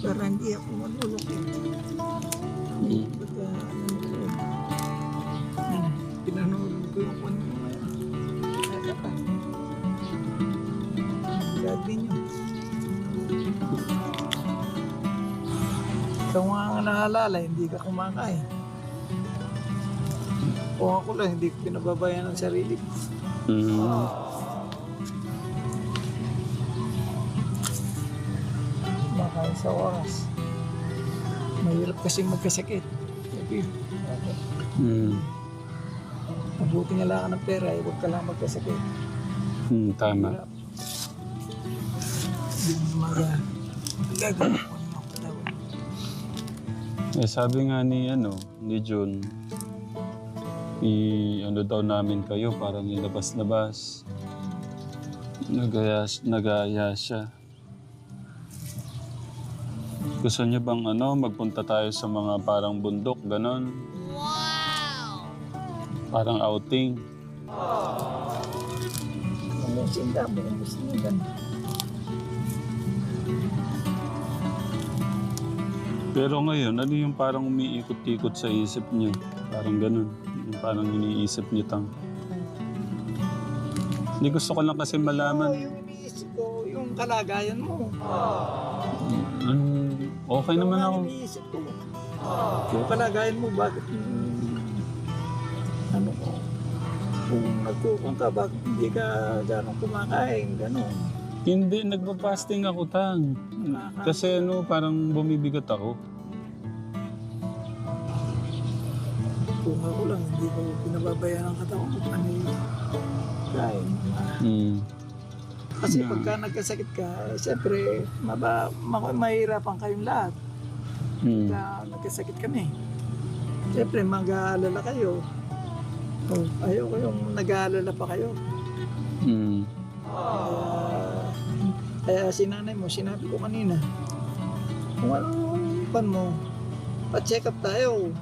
Para hindi ako manulok eh. Pagka pinanulog ko yung kwan mo ngayon. Kaya pa. Glad ninyo. Ikaw nga ang naalala, hindi ka kumakain. Kung ako lang, hindi ko pinababayan ang sarili ko. Kumakain sa oras. Mahirap kasi magkasakit. Sabi, mabuti nga lang ka ng pera, huwag ka lang magkasakit. Tama. Hirap. Hindi mo gagawin ko ng katawan. Sabi nga ni Jun, ano daw namin kayo, parang nilabas-labas. Nagaya siya. Gusto niyo bang magpunta tayo sa mga parang bundok, ganon? Wow! Parang outing. Ano yung sinda mo kung gusto niyo ganun? Pero ngayon, ano yung parang umiikot-ikot sa isip niyo? Parang ganon. Yung parang iniisip niyo tang. Hindi, gusto ko lang kasi malaman. Yung iniisip ko, yung kalagayan mo. Okay naman ako. Yung iniisip ko. Yung kalagayan mo, bakit kung nagkukong ka, bakit hindi ka gano'ng kumakain, gano'n. Hindi, nagpa-fasting ako tang. Kasi parang bumibigat ako. Kung ako lang, hindi ko pinababayan ang katawan ko. Ano yung kain. Kasi pagka nagkasakit ka, siyempre, mahirapan kayong lahat. Pagka nagkasakit kami. Siyempre, mag-aalala kayo. Ayaw ko yung nag-aalala pa kayo. Kaya sinanay mo, sinabi ko kanina, kung ano pan mo, pa-check up tayo.